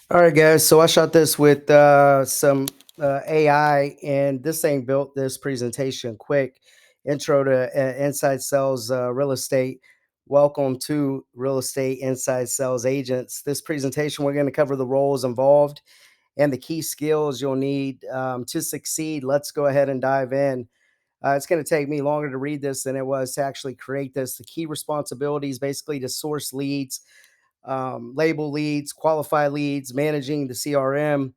All right, guys. So I shot this with some AI, and this thing built this presentation quick. Intro to Inside Sales Real Estate. Welcome to Real Estate Inside Sales Agents. This presentation, we're going to cover the roles involved and the key skills you'll need to succeed. Let's go ahead and dive in. It's going to take me longer to read this than it was to actually create this. The key responsibilities basically to source leads, label leads, qualify leads, managing the CRM,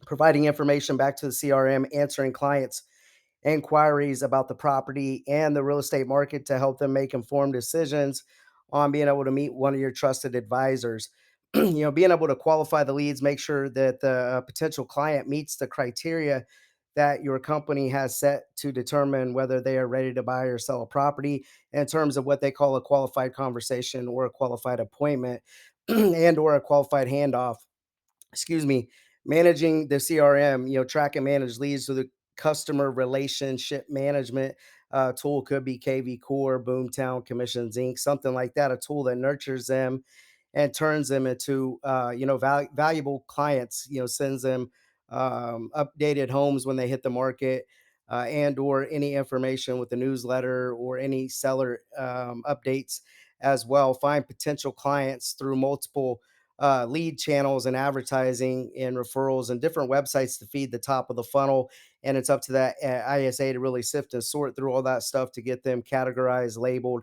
providing information back to the CRM, answering clients' inquiries about the property and the real estate market to help them make informed decisions on being able to meet one of your trusted advisors. Being able to qualify the leads, make sure that the potential client meets the criteria that your company has set to determine whether they are ready to buy or sell a property in terms of what they call a qualified conversation or a qualified appointment and or a qualified handoff. Excuse me. Managing the CRM, track and manage leads. So the customer relationship management tool could be KV Core, Boomtown, Commissions Inc., something like that. A tool that nurtures them and turns them into valuable clients. Sends them updated homes when they hit the market, and or any information with the newsletter or any seller updates as well. Find potential clients through multiple lead channels and advertising and referrals and different websites to feed the top of the funnel. And it's up to that ISA to really sift and sort through all that stuff to get them categorized, labeled,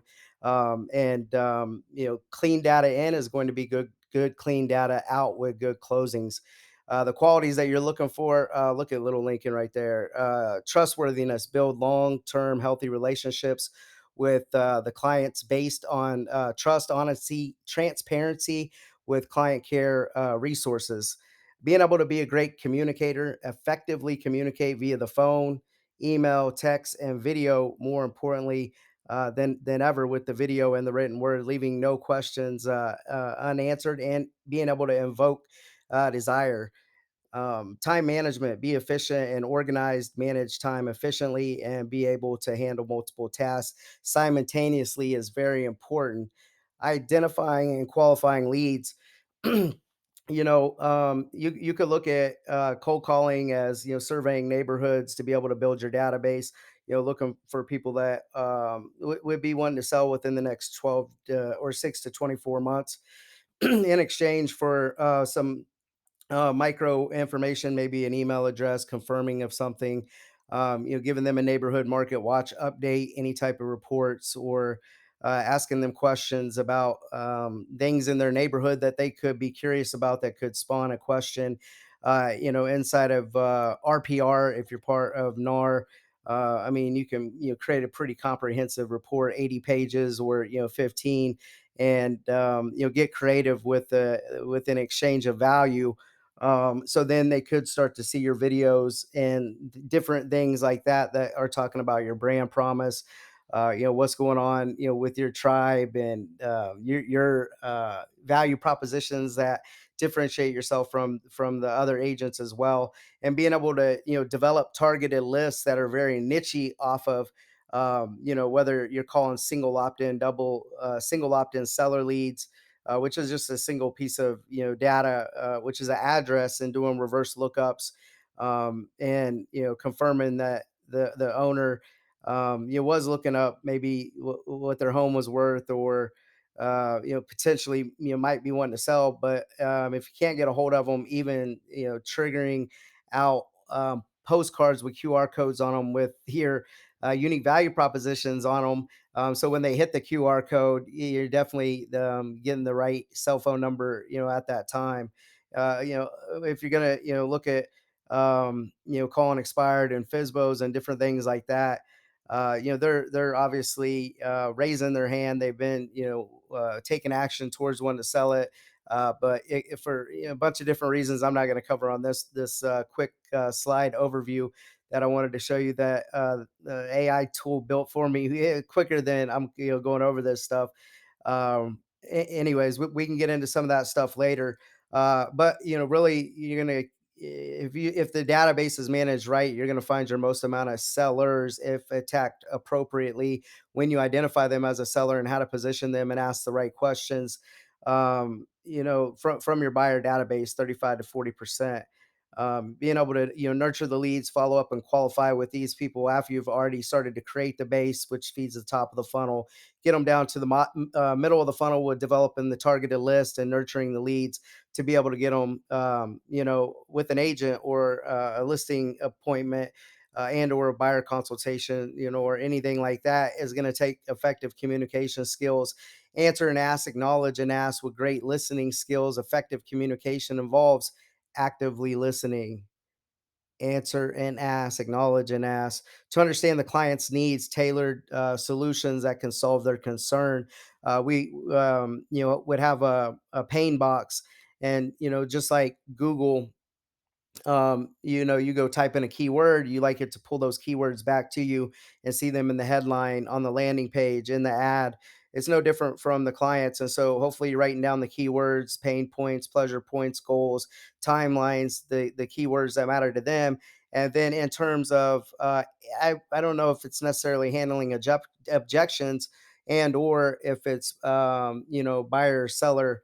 clean data in is going to be good clean data out with good closings. The qualities that you're looking for, look at little Lincoln right there. Trustworthiness, build long-term healthy relationships with the clients based on trust, honesty, transparency with client care resources. Being able to be a great communicator, effectively communicate via the phone, email, text, and video. More importantly, than ever with the video and the written word, leaving no questions unanswered, and being able to invoke desire. Time management, be efficient and organized, manage time efficiently, and be able to handle multiple tasks simultaneously is very important. Identifying and qualifying leads. You could look at cold calling as surveying neighborhoods to be able to build your database. Looking for people that would be wanting to sell within the next 12 or 6 to 24 months in exchange for some micro information, maybe an email address confirming of something, giving them a neighborhood market watch update, any type of reports, or asking them questions about things in their neighborhood that they could be curious about that could spawn a question. Inside of RPR, if you're part of NAR, I mean, you can create a pretty comprehensive report, 80 pages or 15, and get creative with an exchange of value. So then they could start to see your videos and different things like that that are talking about your brand promise, what's going on, with your tribe and your value propositions that differentiate yourself from the other agents as well, and being able to develop targeted lists that are very nichey off of whether you're calling single opt-in, double single opt-in seller leads, which is just a single piece of data, which is an address, and doing reverse lookups, and confirming that the owner was looking up maybe what their home was worth, or potentially might be wanting to sell, but if you can't get a hold of them, even triggering out postcards with QR codes on them with here unique value propositions on them, so when they hit the QR code, you're definitely getting the right cell phone number, at that time. If you're gonna, look at, calling expired and FISBOs and different things like that, they're obviously raising their hand. They've been, taking action towards one to sell it. But for a bunch of different reasons, I'm not going to cover on this quick slide overview that I wanted to show you that the AI tool built for me quicker than I'm going over this stuff. Anyways, we can get into some of that stuff later. But really, you're gonna if the database is managed right, you're gonna find your most amount of sellers if attacked appropriately when you identify them as a seller and how to position them and ask the right questions. from your buyer database, 35 to 40%. Being able to nurture the leads, follow up, and qualify with these people after you've already started to create the base, which feeds the top of the funnel. Get them down to the middle of the funnel with developing the targeted list and nurturing the leads to be able to get them, with an agent or a listing appointment. And or a buyer consultation, or anything like that, is going to take effective communication skills. Answer and ask, acknowledge and ask with great listening skills. Effective communication involves actively listening. Answer and ask, acknowledge and ask to understand the client's needs, tailored solutions that can solve their concern. We, would have a pain box, and just like Google, you go type in a keyword, you like it to pull those keywords back to you and see them in the headline, on the landing page, in the ad. It's no different from the clients. And so hopefully you're writing down the keywords, pain points, pleasure points, goals, timelines, the keywords that matter to them. And then in terms of, I don't know if it's necessarily handling objections, and or if it's, buyer seller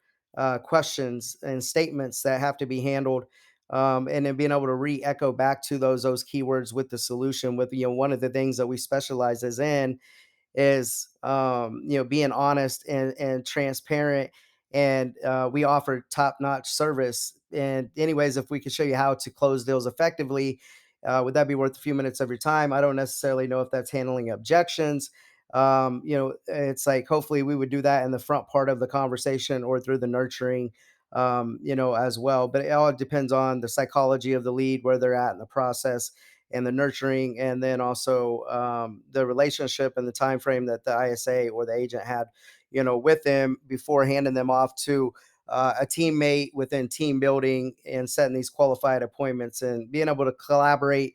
questions and statements that have to be handled, and then being able to re-echo back to those keywords with the solution. With one of the things that we specialize is in is, being honest and transparent, and we offer top notch service. And anyways, if we could show you how to close deals effectively, would that be worth a few minutes of your time? I don't necessarily know if that's handling objections. It's like hopefully we would do that in the front part of the conversation or through the nurturing, as well. But it all depends on the psychology of the lead, where they're at in the process, and the nurturing, and then also the relationship and the time frame that the ISA or the agent had, with them before handing them off to a teammate within team building and setting these qualified appointments and being able to collaborate,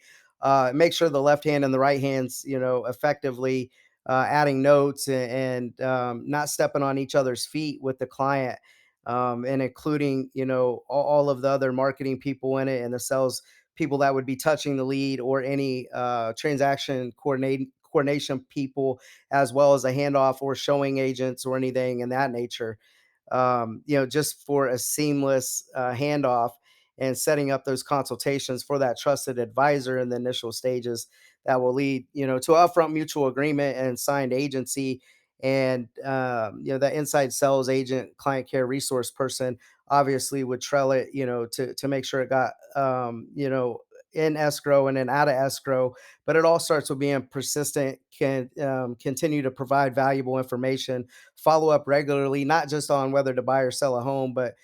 make sure the left hand and the right hands, effectively adding notes, and not stepping on each other's feet with the client, and including all of the other marketing people in it, and the sales people that would be touching the lead, or any transaction coordination people, as well as a handoff or showing agents or anything in that nature, just for a seamless handoff, and setting up those consultations for that trusted advisor in the initial stages that will lead, to upfront mutual agreement and signed agency. And, that inside sales agent, client care resource person obviously would trail it, to make sure it got, in escrow and then out of escrow. But it all starts with being persistent, can continue to provide valuable information, follow up regularly, not just on whether to buy or sell a home, but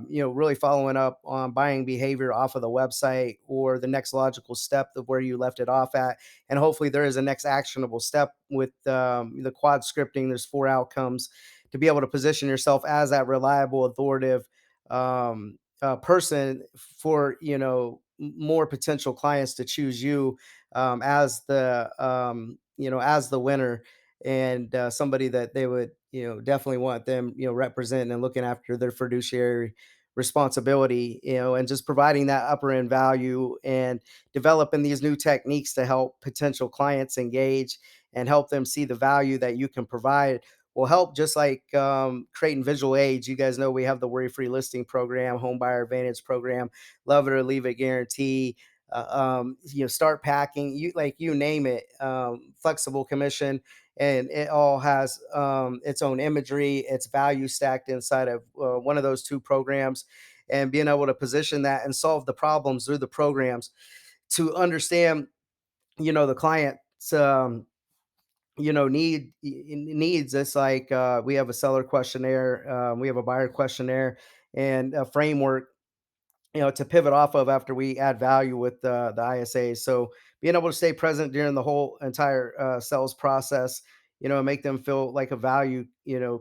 really following up on buying behavior off of the website, or the next logical step of where you left it off at. And hopefully there is a next actionable step with the quad scripting. There's four outcomes to be able to position yourself as that reliable, authoritative person for more potential clients to choose you as the winner, and somebody that they would definitely want them representing and looking after their fiduciary responsibility, and just providing that upper end value, and developing these new techniques to help potential clients engage and help them see the value that you can provide, will help. Just like creating visual aids, you guys know we have the worry free listing program, home buyer advantage program, love it or leave it guarantee, start packing, you name it, flexible commission. And it all has its own imagery, its value stacked inside of one of those two programs, and being able to position that and solve the problems through the programs to understand the client's needs. It's like we have a seller questionnaire, we have a buyer questionnaire, and a framework to pivot off of after we add value with the ISA. So being able to stay present during the whole entire sales process, and make them feel like a value,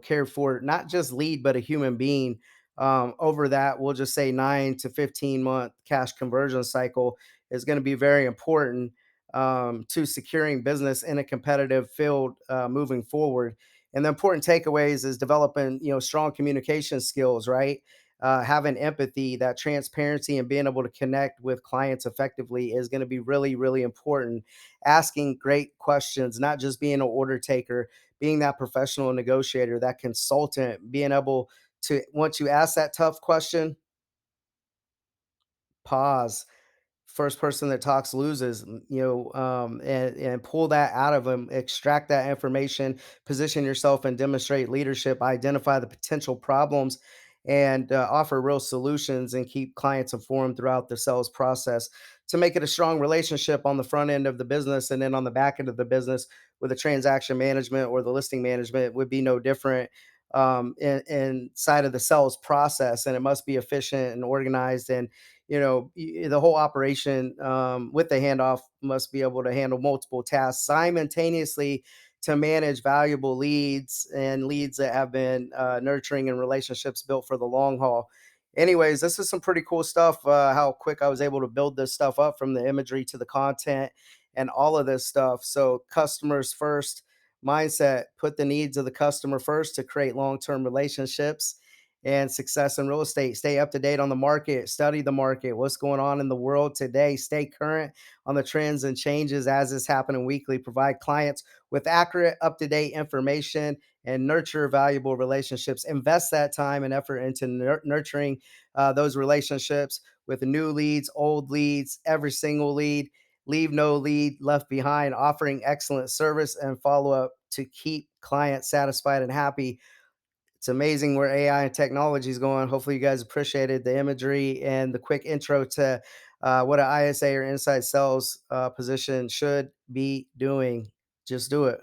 cared for, not just lead, but a human being. Over that, we'll just say 9 to 15 month cash conversion cycle is going to be very important to securing business in a competitive field moving forward. And the important takeaways is developing, strong communication skills, right? Having empathy, that transparency, and being able to connect with clients effectively is going to be really, really important. Asking great questions, not just being an order taker, being that professional negotiator, that consultant, being able to once you ask that tough question, pause. First person that talks loses, and pull that out of them, extract that information, position yourself and demonstrate leadership, identify the potential problems, and offer real solutions and keep clients informed throughout the sales process to make it a strong relationship on the front end of the business. And then on the back end of the business with the transaction management or the listing management would be no different inside of the sales process. And it must be efficient and organized, and the whole operation with the handoff must be able to handle multiple tasks simultaneously to manage valuable leads and leads that have been nurturing and relationships built for the long haul. Anyways, this is some pretty cool stuff. How quick I was able to build this stuff up, from the imagery to the content and all of this stuff. So customers first mindset, put the needs of the customer first to create long-term relationships and success in real estate. Stay up to date on the market, study the market, what's going on in the world today, stay current on the trends and changes as is happening weekly, provide clients with accurate, up to date information, and nurture valuable relationships. Invest that time and effort into nurturing those relationships with new leads, old leads, every single lead. Leave no lead left behind, offering excellent service and follow up to keep clients satisfied and happy. It's amazing where AI and technology is going. Hopefully, you guys appreciated the imagery and the quick intro to what an ISA or inside sales position should be doing. Just do it.